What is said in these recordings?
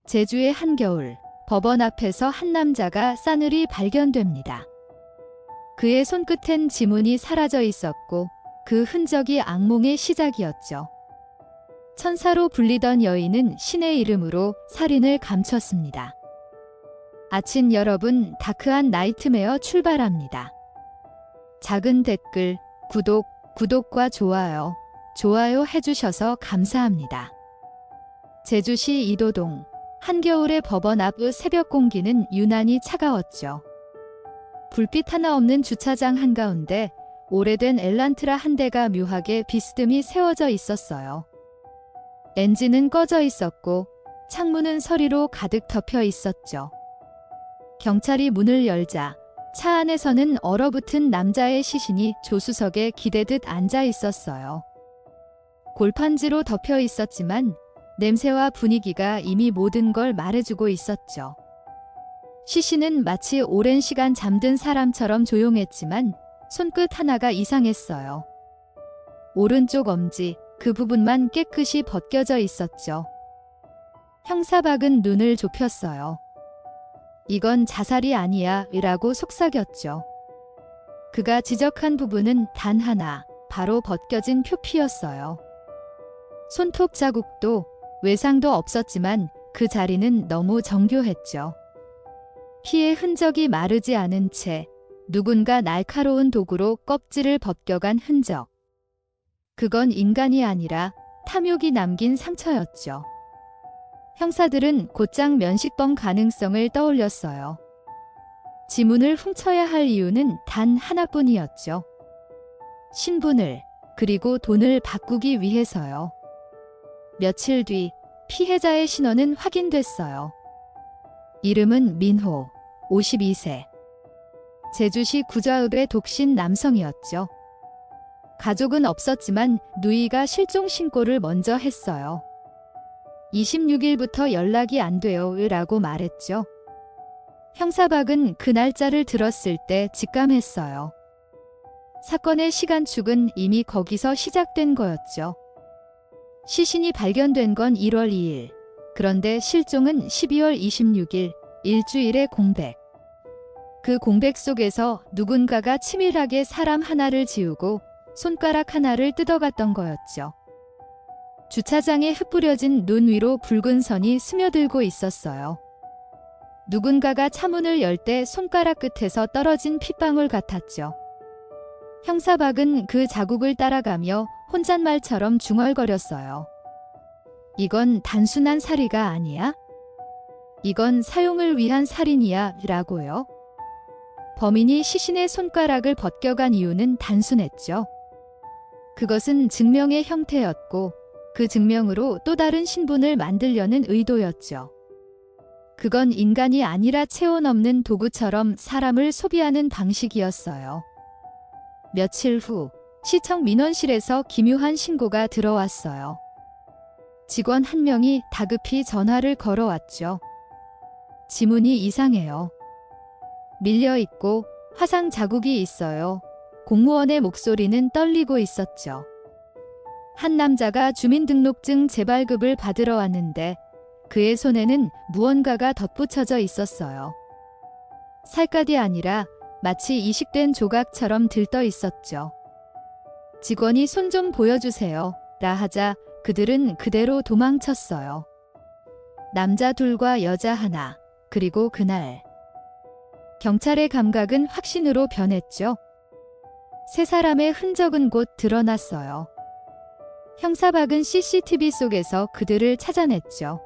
제주의 한겨울, 법원 앞에서 한 남자가 싸늘히 발견됩니다. 그의 손끝엔 지문이 사라져 있었고 그 흔적이 악몽의 시작이었죠. 천사로 불리던 여인은 신의 이름으로 살인을 감췄습니다. 아침 여러분, 다크한 나이트메어 출발합니다. 작은 댓글, 구독과 좋아요 해주셔서 감사합니다. 제주시 이도동, 한겨울의 법원 앞 새벽 공기는 유난히 차가웠죠. 불빛 하나 없는 주차장 한가운데 오래된 엘란트라 한 대가 묘하게 비스듬히 세워져 있었어요. 엔진은 꺼져 있었고 창문은 서리로 가득 덮여 있었죠. 경찰이 문을 열자 차 안에서는 얼어붙은 남자의 시신이 조수석에 기대듯 앉아 있었어요. 골판지로 덮여 있었지만 냄새와 분위기가 이미 모든 걸 말해주고 있었죠. 시신은 마치 오랜 시간 잠든 사람처럼 조용했지만 손끝 하나가 이상했어요. 오른쪽 엄지, 그 부분만 깨끗이 벗겨져 있었죠. 형사박은 눈을 좁혔어요. 이건 자살이 아니야 라고 속삭였죠. 그가 지적한 부분은 단 하나, 바로 벗겨진 표피였어요. 손톱 자국도 외상도 없었지만 그 자리는 너무 정교했죠. 피의 흔적이 마르지 않은 채 누군가 날카로운 도구로 껍질을 벗겨간 흔적. 그건 인간이 아니라 탐욕이 남긴 상처였죠. 형사들은 곧장 면식범 가능성을 떠올렸어요. 지문을 훔쳐야 할 이유는 단 하나뿐이었죠. 신분을, 그리고 돈을 바꾸기 위해서요. 며칠 뒤 피해자의 신원은 확인됐어요. 이름은 민호, 52세. 제주시 구좌읍의 독신 남성이었죠. 가족은 없었지만 누이가 실종 신고를 먼저 했어요. 26일부터 연락이 안 돼요 라고 말했죠. 형사박은 그 날짜를 들었을 때 직감했어요. 사건의 시간축은 이미 거기서 시작된 거였죠. 시신이 발견된 건 1월 2일. 그런데 실종은 12월 26일, 일주일의 공백. 그 공백 속에서 누군가가 치밀하게 사람 하나를 지우고 손가락 하나를 뜯어갔던 거였죠. 주차장에 흩뿌려진 눈 위로 붉은 선이 스며들고 있었어요. 누군가가 차문을 열 때 손가락 끝에서 떨어진 핏방울 같았죠. 형사박은 그 자국을 따라가며 혼잣말처럼 중얼거렸어요. 이건 단순한 살이가 아니야? 이건 사용을 위한 살인이야 라고요. 범인이 시신의 손가락을 벗겨간 이유는 단순했죠. 그것은 증명의 형태였고 그 증명으로 또 다른 신분을 만들려는 의도였죠. 그건 인간이 아니라 체온 없는 도구처럼 사람을 소비하는 방식이었어요. 며칠 후 시청 민원실에서 기묘한 신고가 들어왔어요. 직원 한 명이 다급히 전화를 걸어왔죠. 지문이 이상해요. 밀려있고 화상 자국이 있어요. 공무원의 목소리는 떨리고 있었죠. 한 남자가 주민등록증 재발급을 받으러 왔는데 그의 손에는 무언가가 덧붙여져 있었어요. 살갗이 아니라 마치 이식된 조각처럼 들떠 있었죠. 직원이 손 좀 보여주세요 라 하자 그들은 그대로 도망쳤어요. 남자 둘과 여자 하나, 그리고 그날. 경찰의 감각은 확신으로 변했죠. 세 사람의 흔적은 곧 드러났어요. 형사박은 CCTV 속에서 그들을 찾아냈죠.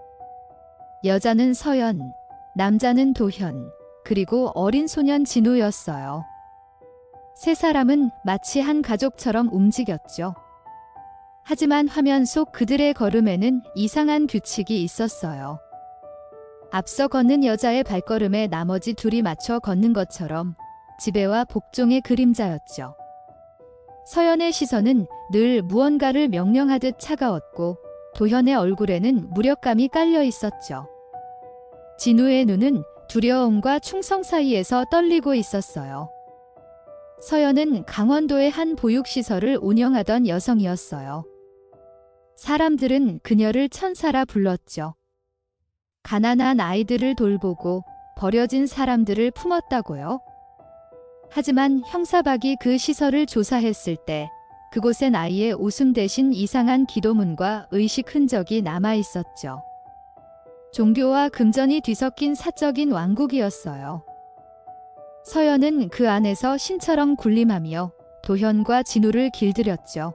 여자는 서연, 남자는 도현, 그리고 어린 소년 진우였어요. 세 사람은 마치 한 가족처럼 움직였죠. 하지만 화면 속 그들의 걸음에는 이상한 규칙이 있었어요. 앞서 걷는 여자의 발걸음에 나머지 둘이 맞춰 걷는 것처럼 지배와 복종의 그림자였죠. 서연의 시선은 늘 무언가를 명령하듯 차가웠고 도현의 얼굴에는 무력감이 깔려 있었죠. 진우의 눈은 두려움과 충성 사이에서 떨리고 있었어요. 서연은 강원도의 한 보육시설을 운영하던 여성이었어요. 사람들은 그녀를 천사라 불렀죠. 가난한 아이들을 돌보고 버려진 사람들을 품었다고요? 하지만 형사박이 그 시설을 조사했을 때 그곳엔 아이의 웃음 대신 이상한 기도문과 의식 흔적이 남아 있었죠. 종교와 금전이 뒤섞인 사적인 왕국이었어요. 서연은 그 안에서 신처럼 군림하며 도현과 진우를 길들였죠.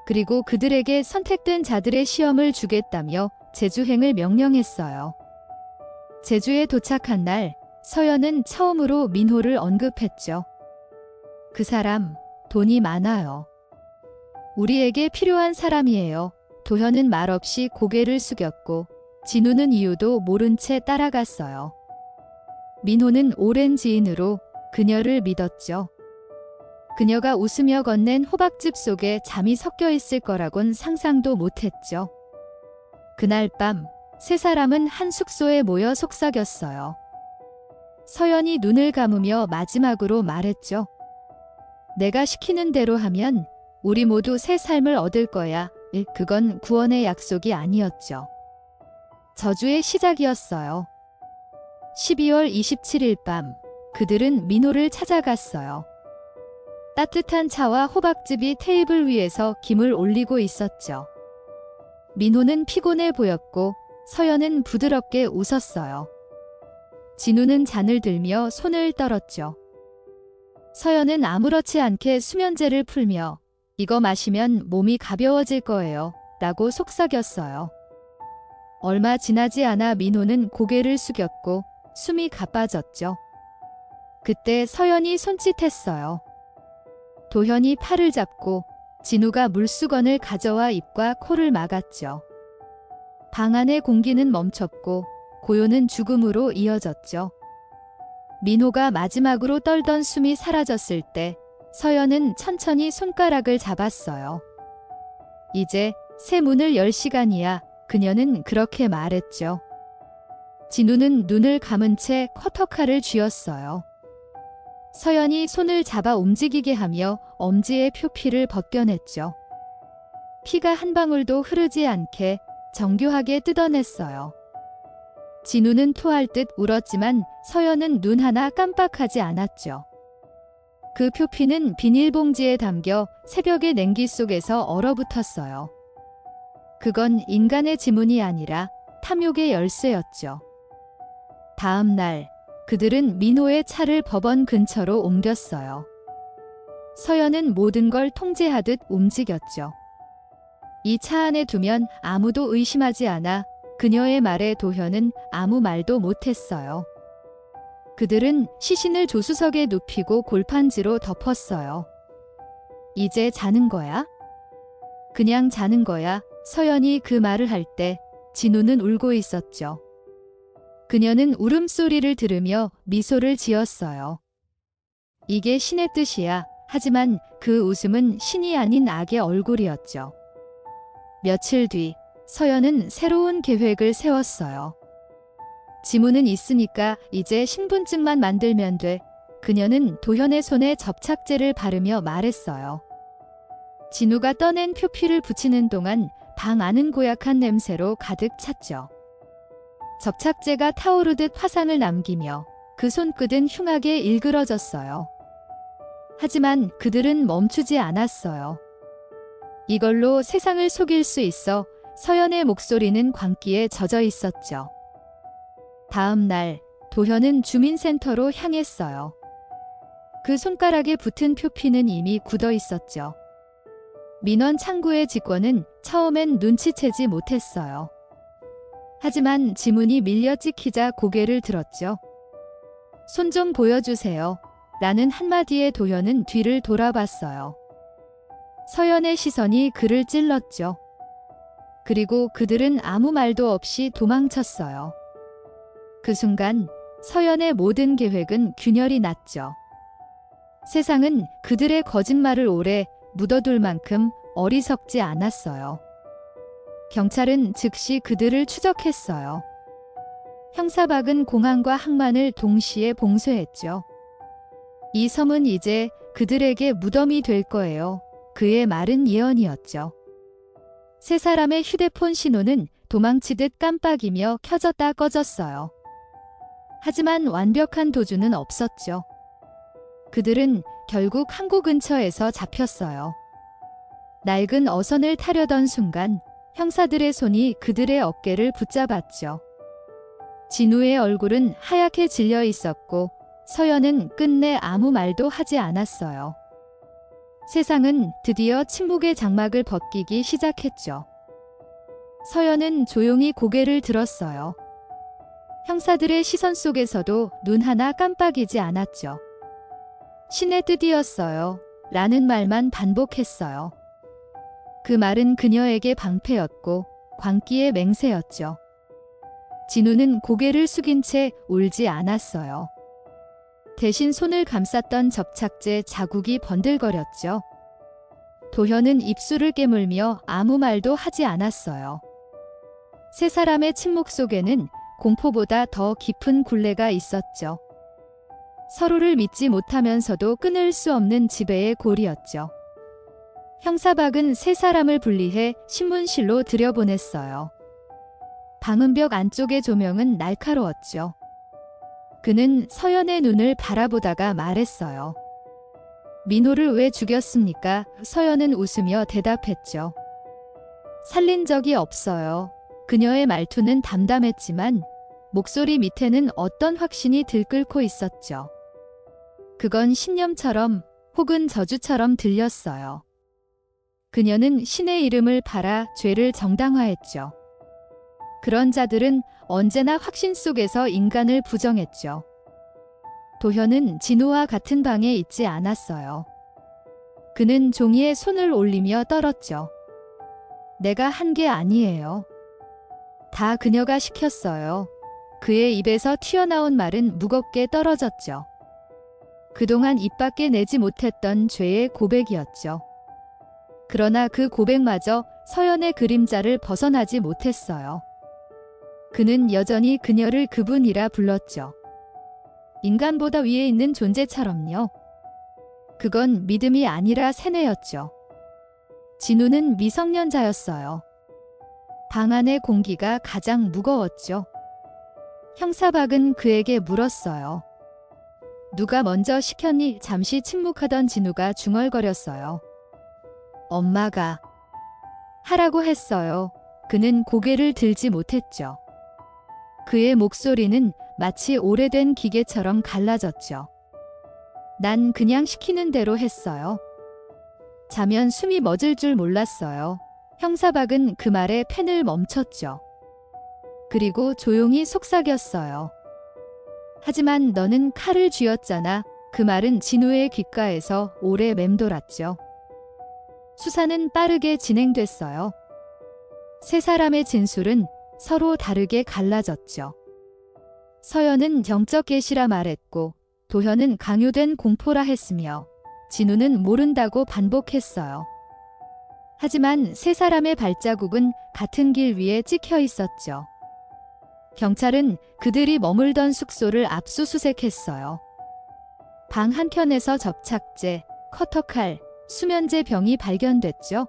그리고 그들에게 선택된 자들의 시험을 주겠다며 제주행을 명령했어요. 제주에 도착한 날 서연은 처음으로 민호를 언급했죠. 그 사람 돈이 많아요. 우리에게 필요한 사람이에요. 도현은 말없이 고개를 숙였고 진우는 이유도 모른 채 따라갔어요. 민호는 오랜 지인으로 그녀를 믿었죠. 그녀가 웃으며 건넨 호박즙 속에 잠이 섞여 있을 거라곤 상상도 못했죠. 그날 밤 세 사람은 한 숙소에 모여 속삭였어요. 서연이 눈을 감으며 마지막으로 말했죠. 내가 시키는 대로 하면 우리 모두 새 삶을 얻을 거야. 그건 구원의 약속이 아니었죠. 저주의 시작이었어요. 12월 27일 밤 그들은 민호를 찾아갔어요. 따뜻한 차와 호박즙이 테이블 위에서 김을 올리고 있었죠. 민호는 피곤해 보였고 서연은 부드럽게 웃었어요. 진우는 잔을 들며 손을 떨었죠. 서연은 아무렇지 않게 수면제를 풀며 이거 마시면 몸이 가벼워질 거예요 라고 속삭였어요. 얼마 지나지 않아 민호는 고개를 숙였고 숨이 가빠졌죠. 그때 서연이 손짓했어요. 도현이 팔을 잡고 진우가 물수건을 가져와 입과 코를 막았죠. 방 안의 공기는 멈췄고 고요는 죽음으로 이어졌죠. 민호가 마지막으로 떨던 숨이 사라졌을 때 서연은 천천히 손가락을 잡았어요. 이제 새 문을 열 시간이야. 그녀는 그렇게 말했죠. 진우는 눈을 감은 채 커터칼을 쥐었어요. 서연이 손을 잡아 움직이게 하며 엄지의 표피를 벗겨냈죠. 피가 한 방울도 흐르지 않게 정교하게 뜯어냈어요. 진우는 토할 듯 울었지만 서연은 눈 하나 깜빡하지 않았죠. 그 표피는 비닐봉지에 담겨 새벽의 냉기 속에서 얼어붙었어요. 그건 인간의 지문이 아니라 탐욕의 열쇠였죠. 다음 날 그들은 민호의 차를 법원 근처로 옮겼어요. 서연은 모든 걸 통제하듯 움직였죠. 이 차 안에 두면 아무도 의심하지 않아 그녀의 말에 도현은 아무 말도 못했어요. 그들은 시신을 조수석에 눕히고 골판지로 덮었어요. 이제 자는 거야? 그냥 자는 거야. 서연이 그 말을 할 때 진우는 울고 있었죠. 그녀는 울음소리를 들으며 미소를 지었어요. 이게 신의 뜻이야. 하지만 그 웃음은 신이 아닌 악의 얼굴이었죠. 며칠 뒤 서연은 새로운 계획을 세웠어요. 지문은 있으니까 이제 신분증만 만들면 돼. 그녀는 도현의 손에 접착제를 바르며 말했어요. 진우가 떠낸 표피를 붙이는 동안 방 안은 고약한 냄새로 가득 찼죠. 접착제가 타오르듯 화상을 남기며 그 손끝은 흉하게 일그러졌어요. 하지만 그들은 멈추지 않았어요. 이걸로 세상을 속일 수 있어. 서연의 목소리는 광기에 젖어 있었죠. 다음 날 도현은 주민센터로 향했어요. 그 손가락에 붙은 표피는 이미 굳어 있었죠. 민원 창구의 직원은 처음엔 눈치채지 못했어요. 하지만 지문이 밀려 찍히자 고개를 들었죠. 손 좀 보여주세요. 라는 한마디에 도현은 뒤를 돌아봤어요. 서연의 시선이 그를 찔렀죠. 그리고 그들은 아무 말도 없이 도망쳤어요. 그 순간 서연의 모든 계획은 균열이 났죠. 세상은 그들의 거짓말을 오래 묻어둘 만큼 어리석지 않았어요. 경찰은 즉시 그들을 추적했어요. 형사박은 공항과 항만을 동시에 봉쇄했죠. 이 섬은 이제 그들에게 무덤이 될 거예요. 그의 말은 예언이었죠. 세 사람의 휴대폰 신호는 도망치듯 깜빡이며 켜졌다 꺼졌어요. 하지만 완벽한 도주는 없었죠. 그들은 결국 항구 근처에서 잡혔어요. 낡은 어선을 타려던 순간 형사들의 손이 그들의 어깨를 붙잡았죠. 진우의 얼굴은 하얗게 질려 있었고 서연은 끝내 아무 말도 하지 않았어요. 세상은 드디어 침묵의 장막을 벗기기 시작했죠. 서연은 조용히 고개를 들었어요. 형사들의 시선 속에서도 눈 하나 깜빡이지 않았죠. 신의 뜻이었어요. 라는 말만 반복했어요. 그 말은 그녀에게 방패였고 광기의 맹세였죠. 진우는 고개를 숙인 채 울지 않았어요. 대신 손을 감쌌던 접착제 자국이 번들거렸죠. 도현은 입술을 깨물며 아무 말도 하지 않았어요. 세 사람의 침묵 속에는 공포보다 더 깊은 굴레가 있었죠. 서로를 믿지 못하면서도 끊을 수 없는 지배의 골이었죠. 형사박은 세 사람을 분리해 신문실로 들여보냈어요. 방음벽 안쪽의 조명은 날카로웠죠. 그는 서연의 눈을 바라보다가 말했어요. 민호를 왜 죽였습니까? 서연은 웃으며 대답했죠. 살린 적이 없어요. 그녀의 말투는 담담했지만 목소리 밑에는 어떤 확신이 들끓고 있었죠. 그건 신념처럼 혹은 저주처럼 들렸어요. 그녀는 신의 이름을 팔아 죄를 정당화했죠. 그런 자들은 언제나 확신 속에서 인간을 부정했죠. 도현은 진우와 같은 방에 있지 않았어요. 그는 종이에 손을 올리며 떨었죠. 내가 한 게 아니에요. 다 그녀가 시켰어요. 그의 입에서 튀어나온 말은 무겁게 떨어졌죠. 그동안 입 밖에 내지 못했던 죄의 고백이었죠. 그러나 그 고백마저 서연의 그림자를 벗어나지 못했어요. 그는 여전히 그녀를 그분이라 불렀죠. 인간보다 위에 있는 존재처럼요. 그건 믿음이 아니라 세뇌였죠. 진우는 미성년자였어요. 방 안의 공기가 가장 무거웠죠. 형사박은 그에게 물었어요. 누가 먼저 시켰니? 잠시 침묵하던 진우가 중얼거렸어요. 엄마가 하라고 했어요. 그는 고개를 들지 못했죠. 그의 목소리는 마치 오래된 기계처럼 갈라졌죠. 난 그냥 시키는 대로 했어요. 자면 숨이 멎을 줄 몰랐어요. 형사박은 그 말에 펜을 멈췄죠. 그리고 조용히 속삭였어요. 하지만 너는 칼을 쥐었잖아. 그 말은 진우의 귓가에서 오래 맴돌았죠. 수사는 빠르게 진행됐어요. 세 사람의 진술은 서로 다르게 갈라졌죠. 서연은 정적 계시라 말했고 도현은 강요된 공포라 했으며 진우는 모른다고 반복했어요. 하지만 세 사람의 발자국은 같은 길 위에 찍혀 있었죠. 경찰은 그들이 머물던 숙소를 압수수색했어요. 방 한켠에서 접착제, 커터칼, 수면제 병이 발견됐죠.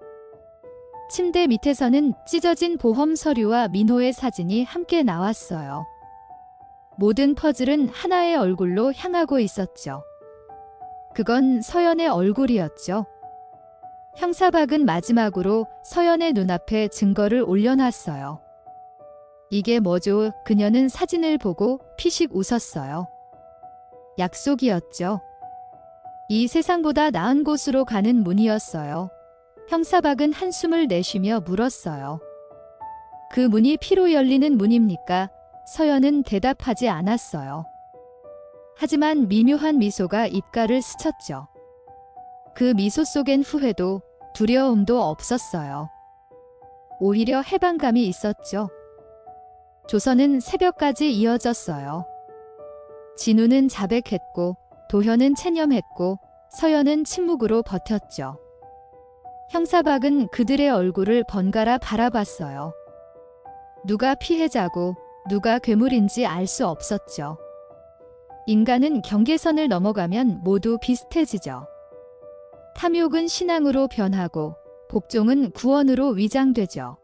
침대 밑에서는 찢어진 보험 서류와 민호의 사진이 함께 나왔어요. 모든 퍼즐은 하나의 얼굴로 향하고 있었죠. 그건 서연의 얼굴이었죠. 형사박은 마지막으로 서연의 눈앞에 증거를 올려놨어요. 이게 뭐죠? 그녀는 사진을 보고 피식 웃었어요. 약속이었죠. 이 세상보다 나은 곳으로 가는 문이었어요. 형사박은 한숨을 내쉬며 물었어요. 그 문이 피로 열리는 문입니까? 서연은 대답하지 않았어요. 하지만 미묘한 미소가 입가를 스쳤죠. 그 미소 속엔 후회도 두려움도 없었어요. 오히려 해방감이 있었죠. 조선은 새벽까지 이어졌어요. 진우는 자백했고 도현은 체념했고 서연은 침묵으로 버텼죠. 형사박은 그들의 얼굴을 번갈아 바라봤어요. 누가 피해자고 누가 괴물인지 알 수 없었죠. 인간은 경계선을 넘어가면 모두 비슷해지죠. 탐욕은 신앙으로 변하고 복종은 구원으로 위장되죠.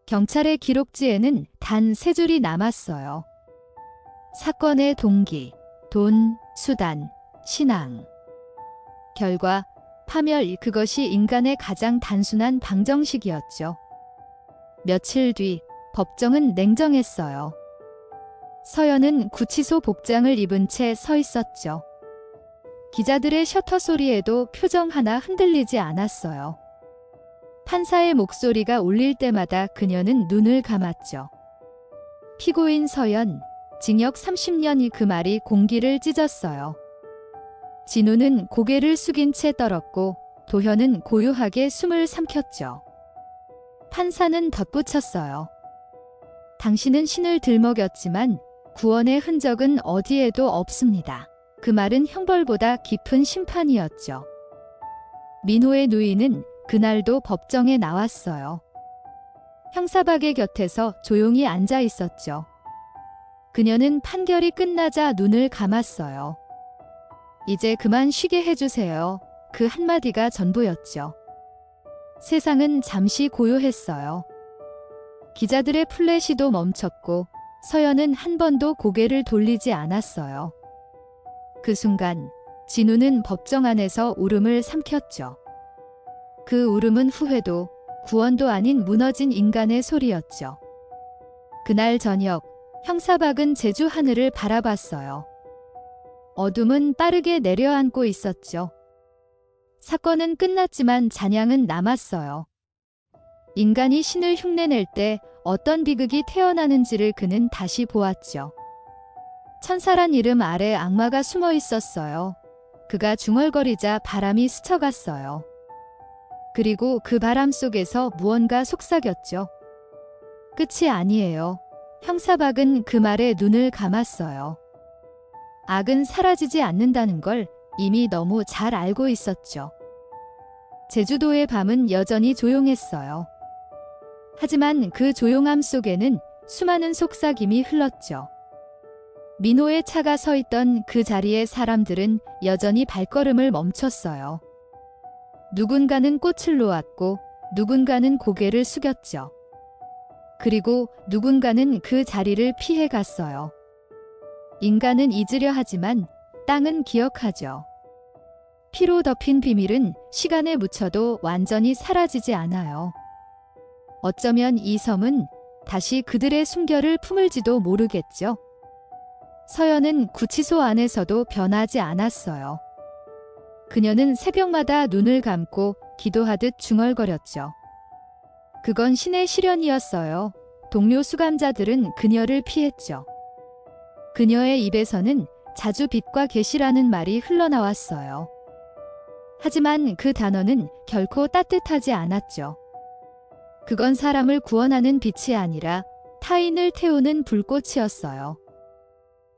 경찰의 기록지에는 단 3줄이 남았어요. 사건의 동기, 돈, 수단, 신앙. 결과, 파멸, 그것이 인간의 가장 단순한 방정식이었죠. 며칠 뒤 법정은 냉정했어요. 서연은 구치소 복장을 입은 채 서 있었죠. 기자들의 셔터 소리에도 표정 하나 흔들리지 않았어요. 판사의 목소리가 울릴 때마다 그녀는 눈을 감았죠. 피고인 서연, 징역 30년이 그 말이 공기를 찢었어요. 진우는 고개를 숙인 채 떨었고 도현은 고요하게 숨을 삼켰죠. 판사는 덧붙였어요. 당신은 신을 들먹였지만 구원의 흔적은 어디에도 없습니다. 그 말은 형벌보다 깊은 심판이었죠. 민호의 누이는 그날도 법정에 나왔어요. 형사박의 곁에서 조용히 앉아 있었죠. 그녀는 판결이 끝나자 눈을 감았어요. 이제 그만 쉬게 해주세요. 그 한마디가 전부였죠. 세상은 잠시 고요했어요. 기자들의 플래시도 멈췄고 서연은 한 번도 고개를 돌리지 않았어요. 그 순간 진우는 법정 안에서 울음을 삼켰죠. 그 울음은 후회도 구원도 아닌 무너진 인간의 소리였죠. 그날 저녁 형사박은 제주 하늘을 바라봤어요. 어둠은 빠르게 내려앉고 있었죠. 사건은 끝났지만 잔향은 남았어요. 인간이 신을 흉내낼 때 어떤 비극이 태어나는지를 그는 다시 보았죠. 천사란 이름 아래 악마가 숨어 있었어요. 그가 중얼거리자 바람이 스쳐갔어요. 그리고 그 바람 속에서 무언가 속삭였죠. 끝이 아니에요. 형사박은 그 말에 눈을 감았어요. 악은 사라지지 않는다는 걸 이미 너무 잘 알고 있었죠. 제주도의 밤은 여전히 조용했어요. 하지만 그 조용함 속에는 수많은 속삭임이 흘렀죠. 민호의 차가 서 있던 그 자리에 사람들은 여전히 발걸음을 멈췄어요. 누군가는 꽃을 놓았고 누군가는 고개를 숙였죠. 그리고 누군가는 그 자리를 피해 갔어요. 인간은 잊으려 하지만 땅은 기억하죠. 피로 덮인 비밀은 시간에 묻혀도 완전히 사라지지 않아요. 어쩌면 이 섬은 다시 그들의 숨결을 품을지도 모르겠죠. 서연은 구치소 안에서도 변하지 않았어요. 그녀는 새벽마다 눈을 감고 기도하듯 중얼거렸죠. 그건 신의 시련이었어요. 동료 수감자들은 그녀를 피했죠. 그녀의 입에서는 자주 빛과 계시라는 말이 흘러나왔어요. 하지만 그 단어는 결코 따뜻하지 않았죠. 그건 사람을 구원하는 빛이 아니라 타인을 태우는 불꽃이었어요.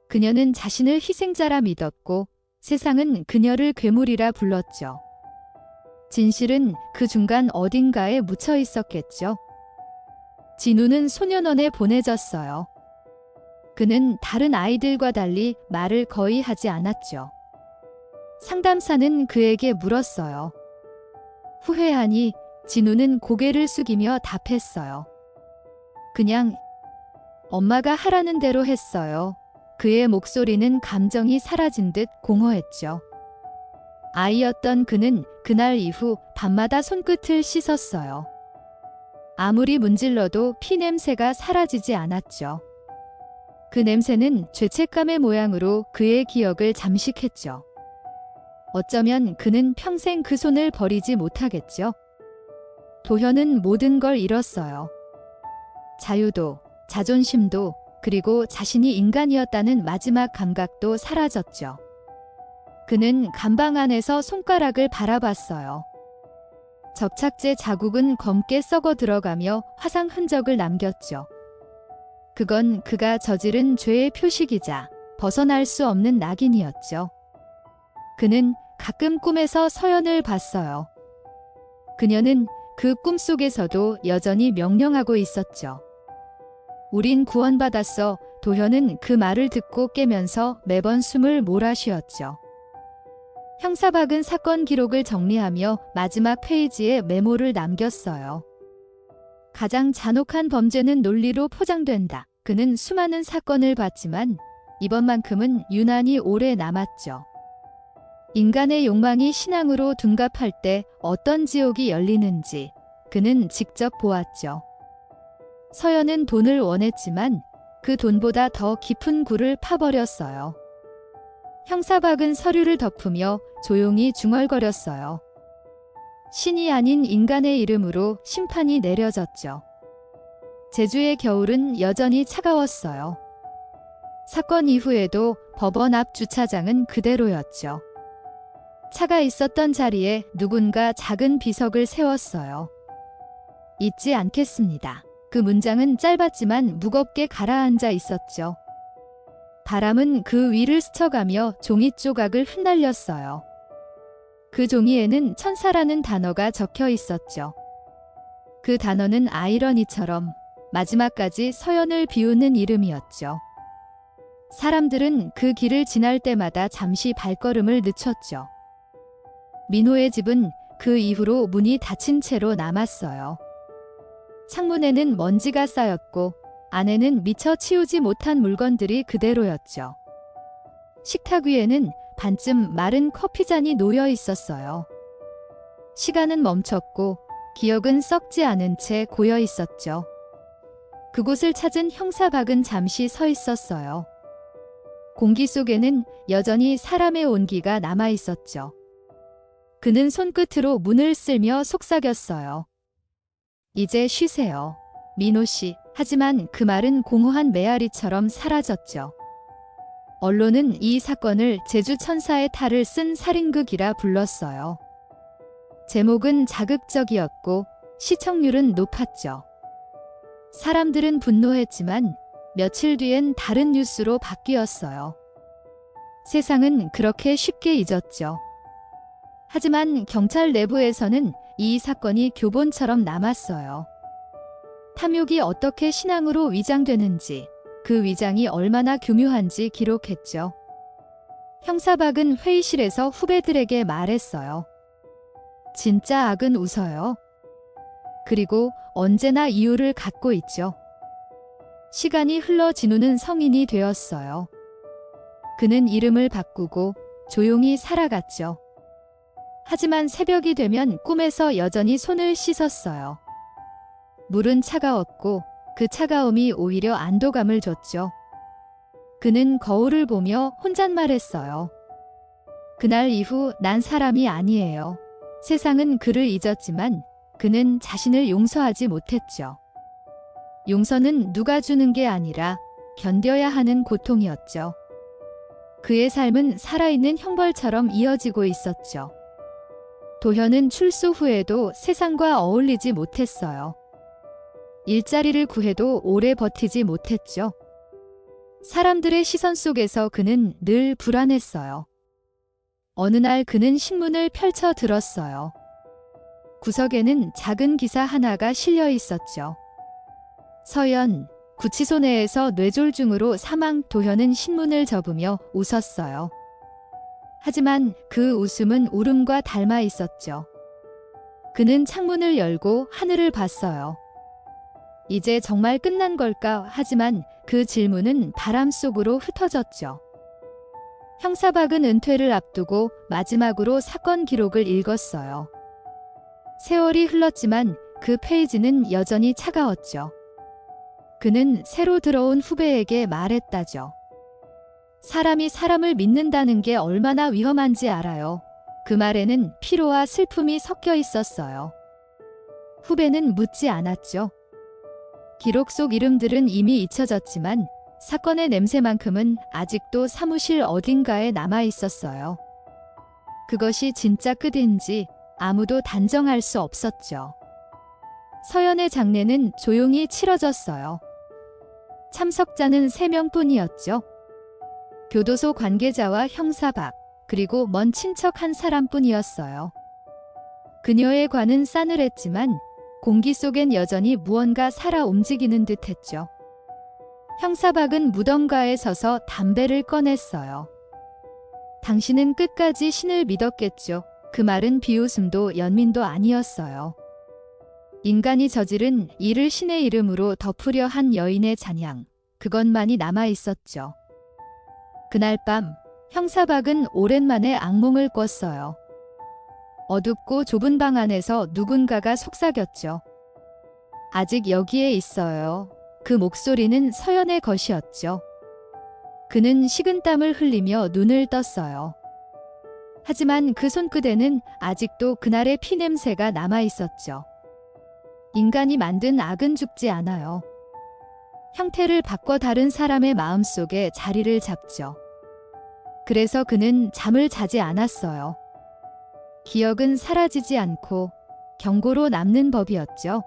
그녀는 자신을 희생자라 믿었고 세상은 그녀를 괴물이라 불렀죠. 진실은 그 중간 어딘가에 묻혀 있었겠죠. 진우는 소년원에 보내졌어요. 그는 다른 아이들과 달리 말을 거의 하지 않았죠. 상담사는 그에게 물었어요. 후회하니? 진우는 고개를 숙이며 답했어요. 그냥 엄마가 하라는 대로 했어요. 그의 목소리는 감정이 사라진 듯 공허했죠. 아이였던 그는 그날 이후 밤마다 손끝을 씻었어요. 아무리 문질러도 피 냄새가 사라지지 않았죠. 그 냄새는 죄책감의 모양으로 그의 기억을 잠식했죠. 어쩌면 그는 평생 그 손을 버리지 못하겠죠. 도현은 모든 걸 잃었어요. 자유도, 자존심도, 그리고 자신이 인간이었다는 마지막 감각도 사라졌죠. 그는 감방 안에서 손가락을 바라봤어요. 접착제 자국은 검게 썩어 들어가며 화상 흔적을 남겼죠. 그건 그가 저지른 죄의 표식이자 벗어날 수 없는 낙인이었죠. 그는 가끔 꿈에서 서연을 봤어요. 그녀는 그 꿈속에서도 여전히 명령하고 있었죠. 우린 구원받았어. 도현은 그 말을 듣고 깨면서 매번 숨을 몰아쉬었죠. 형사박은 사건 기록을 정리하며 마지막 페이지에 메모를 남겼어요. 가장 잔혹한 범죄는 논리로 포장된다. 그는 수많은 사건을 봤지만 이번만큼은 유난히 오래 남았죠. 인간의 욕망이 신앙으로 둔갑할 때 어떤 지옥이 열리는지 그는 직접 보았죠. 서연은 돈을 원했지만 그 돈보다 더 깊은 굴을 파버렸어요. 형사박은 서류를 덮으며 조용히 중얼거렸어요. 신이 아닌 인간의 이름으로 심판이 내려졌죠. 제주의 겨울은 여전히 차가웠어요. 사건 이후에도 법원 앞 주차장은 그대로였죠. 차가 있었던 자리에 누군가 작은 비석을 세웠어요. 잊지 않겠습니다. 그 문장은 짧았지만 무겁게 가라앉아 있었죠. 바람은 그 위를 스쳐가며 종이 조각을 흩날렸어요. 그 종이에는 천사라는 단어가 적혀 있었죠. 그 단어는 아이러니처럼 마지막까지 서연을 비우는 이름이었죠. 사람들은 그 길을 지날 때마다 잠시 발걸음을 늦췄죠. 민호의 집은 그 이후로 문이 닫힌 채로 남았어요. 창문에는 먼지가 쌓였고 안에는 미처 치우지 못한 물건들이 그대로였죠. 식탁 위에는 반쯤 마른 커피잔이 놓여 있었어요. 시간은 멈췄고 기억은 썩지 않은 채 고여 있었죠. 그곳을 찾은 형사박은 잠시 서 있었어요. 공기 속에는 여전히 사람의 온기가 남아 있었죠. 그는 손끝으로 문을 쓸며 속삭였어요. 이제 쉬세요, 민호 씨. 하지만 그 말은 공허한 메아리처럼 사라졌죠. 언론은 이 사건을 제주 천사의 탈을 쓴 살인극이라 불렀어요. 제목은 자극적이었고 시청률은 높았죠. 사람들은 분노했지만 며칠 뒤엔 다른 뉴스로 바뀌었어요. 세상은 그렇게 쉽게 잊었죠. 하지만 경찰 내부에서는 이 사건이 교본처럼 남았어요. 탐욕이 어떻게 신앙으로 위장되는지, 그 위장이 얼마나 교묘한지 기록했죠. 형사박은 회의실에서 후배들에게 말했어요. 진짜 악은 웃어요. 그리고 언제나 이유를 갖고 있죠. 시간이 흘러 진우는 성인이 되었어요. 그는 이름을 바꾸고 조용히 살아갔죠. 하지만 새벽이 되면 꿈에서 여전히 손을 씻었어요. 물은 차가웠고 그 차가움이 오히려 안도감을 줬죠. 그는 거울을 보며 혼잣말했어요. 그날 이후 난 사람이 아니에요. 세상은 그를 잊었지만 그는 자신을 용서하지 못했죠. 용서는 누가 주는 게 아니라 견뎌야 하는 고통이었죠. 그의 삶은 살아있는 형벌처럼 이어지고 있었죠. 도현은 출소 후에도 세상과 어울리지 못했어요. 일자리를 구해도 오래 버티지 못했죠. 사람들의 시선 속에서 그는 늘 불안했어요. 어느 날 그는 신문을 펼쳐 들었어요. 구석에는 작은 기사 하나가 실려 있었죠. 서연, 구치소 내에서 뇌졸중으로 사망. 도현은 신문을 접으며 웃었어요. 하지만 그 웃음은 울음과 닮아 있었죠. 그는 창문을 열고 하늘을 봤어요. 이제 정말 끝난 걸까? 하지만 그 질문은 바람 속으로 흩어졌죠. 형사박은 은퇴를 앞두고 마지막으로 사건 기록을 읽었어요. 세월이 흘렀지만 그 페이지는 여전히 차가웠죠. 그는 새로 들어온 후배에게 말했다죠. 사람이 사람을 믿는다는 게 얼마나 위험한지 알아요. 그 말에는 피로와 슬픔이 섞여 있었어요. 후배는 묻지 않았죠. 기록 속 이름들은 이미 잊혀졌지만 사건의 냄새만큼은 아직도 사무실 어딘가에 남아 있었어요. 그것이 진짜 끝인지 아무도 단정할 수 없었죠. 서연의 장례는 조용히 치러졌어요. 참석자는 3명뿐이었죠. 교도소 관계자와 형사박, 그리고 먼 친척 한 사람뿐이었어요. 그녀의 관은 싸늘했지만 공기 속엔 여전히 무언가 살아 움직이는 듯했죠. 형사박은 무덤가에 서서 담배를 꺼냈어요. 당신은 끝까지 신을 믿었겠죠. 그 말은 비웃음도 연민도 아니었어요. 인간이 저지른 일을 신의 이름으로 덮으려 한 여인의 잔향, 그것만이 남아 있었죠. 그날 밤 형사박은 오랜만에 악몽을 꿨어요. 어둡고 좁은 방 안에서 누군가가 속삭였죠. 아직 여기에 있어요. 그 목소리는 서연의 것이었죠. 그는 식은땀을 흘리며 눈을 떴어요. 하지만 그 손끝에는 아직도 그날의 피냄새가 남아 있었죠. 인간이 만든 악은 죽지 않아요. 형태를 바꿔 다른 사람의 마음속에 자리를 잡죠. 그래서 그는 잠을 자지 않았어요. 기억은 사라지지 않고 경고로 남는 법이었죠.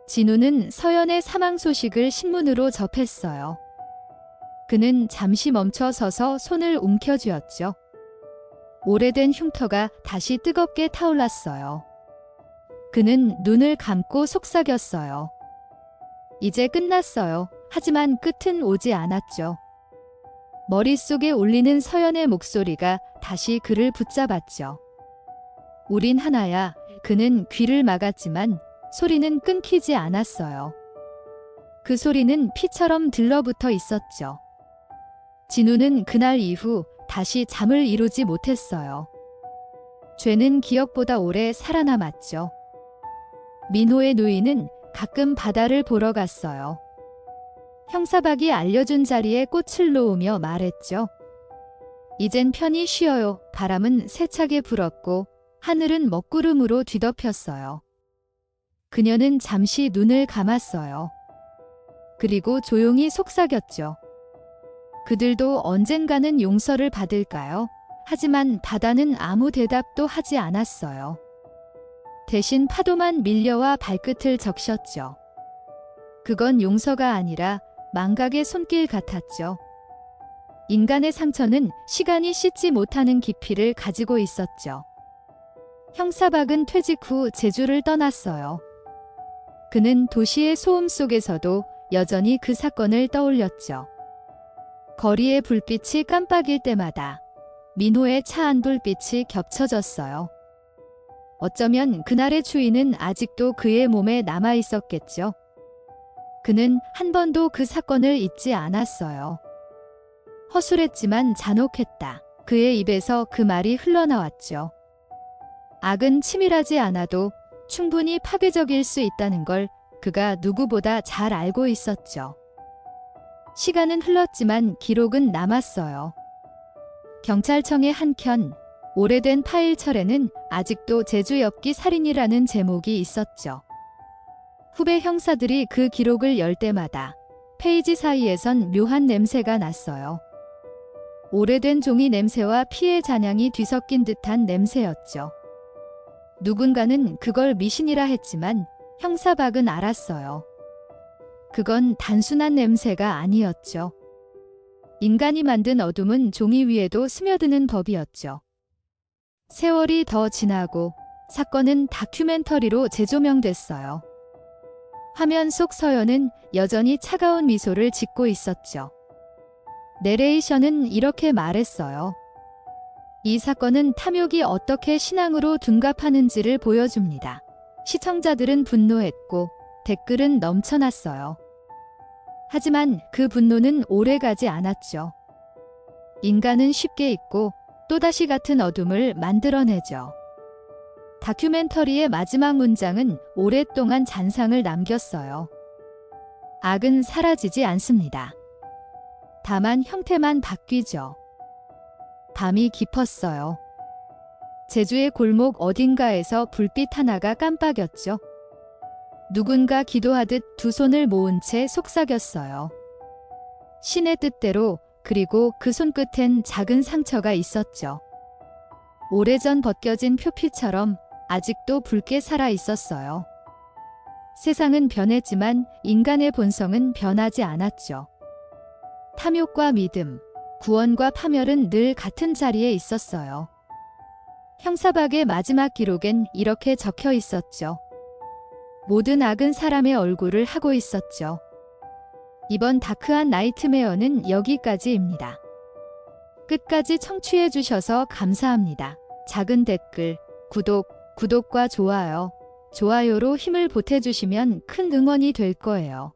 진우는 서연의 사망 소식을 신문으로 접했어요. 그는 잠시 멈춰 서서 손을 움켜쥐었죠. 오래된 흉터가 다시 뜨겁게 타올랐어요. 그는 눈을 감고 속삭였어요. 이제 끝났어요. 하지만 끝은 오지 않았죠. 머릿속에 울리는 서연의 목소리가 다시 그를 붙잡았죠. 우린 하나야. 그는 귀를 막았지만 소리는 끊기지 않았어요. 그 소리는 피처럼 들러붙어 있었죠. 진우는 그날 이후 다시 잠을 이루지 못했어요. 죄는 기억보다 오래 살아남았죠. 민호의 누이는 가끔 바다를 보러 갔어요. 형사박이 알려준 자리에 꽃을 놓으며 말했죠. 이젠 편히 쉬어요. 바람은 세차게 불었고 하늘은 먹구름으로 뒤덮였어요. 그녀는 잠시 눈을 감았어요. 그리고 조용히 속삭였죠. 그들도 언젠가는 용서를 받을까요? 하지만 바다는 아무 대답도 하지 않았어요. 대신 파도만 밀려와 발끝을 적셨죠. 그건 용서가 아니라 망각의 손길 같았죠. 인간의 상처는 시간이 씻지 못하는 깊이를 가지고 있었죠. 형사박은 퇴직 후 제주를 떠났어요. 그는 도시의 소음 속에서도 여전히 그 사건을 떠올렸죠. 거리의 불빛이 깜빡일 때마다 민호의 차 안 불빛이 겹쳐졌어요. 어쩌면 그날의 추위는 아직도 그의 몸에 남아 있었겠죠. 그는 한 번도 그 사건을 잊지 않았어요. 허술했지만 잔혹했다. 그의 입에서 그 말이 흘러나왔죠. 악은 치밀하지 않아도 충분히 파괴적일 수 있다는 걸 그가 누구보다 잘 알고 있었죠. 시간은 흘렀지만 기록은 남았어요. 경찰청의 한켠 오래된 파일철에는 아직도 제주 엽기 살인이라는 제목이 있었죠. 후배 형사들이 그 기록을 열 때마다 페이지 사이에선 묘한 냄새가 났어요. 오래된 종이 냄새와 피의 잔향이 뒤섞인 듯한 냄새였죠. 누군가는 그걸 미신이라 했지만 형사박은 알았어요. 그건 단순한 냄새가 아니었죠. 인간이 만든 어둠은 종이 위에도 스며드는 법이었죠. 세월이 더 지나고 사건은 다큐멘터리로 재조명됐어요. 화면 속 서연은 여전히 차가운 미소를 짓고 있었죠. 내레이션은 이렇게 말했어요. 이 사건은 탐욕이 어떻게 신앙으로 둔갑하는지를 보여줍니다. 시청자들은 분노했고 댓글은 넘쳐났어요. 하지만 그 분노는 오래가지 않았죠. 인간은 쉽게 잊고 또다시 같은 어둠을 만들어내죠. 다큐멘터리의 마지막 문장은 오랫동안 잔상을 남겼어요. 악은 사라지지 않습니다. 다만 형태만 바뀌죠. 밤이 깊었어요. 제주의 골목 어딘가에서 불빛 하나가 깜빡였죠. 누군가 기도하듯 두 손을 모은 채 속삭였어요. 신의 뜻대로. 그리고 그 손끝엔 작은 상처가 있었죠. 오래전 벗겨진 표피처럼 아직도 붉게 살아 있었어요. 세상은 변했지만 인간의 본성은 변하지 않았죠. 탐욕과 믿음, 구원과 파멸은 늘 같은 자리에 있었어요. 형사박의 마지막 기록엔 이렇게 적혀 있었죠. 모든 악은 사람의 얼굴을 하고 있었죠. 이번 다크한 나이트메어는 여기까지입니다. 끝까지 청취해 주셔서 감사합니다. 작은 댓글, 구독과 좋아요 좋아요로 힘을 보태주시면 큰 응원이 될 거예요.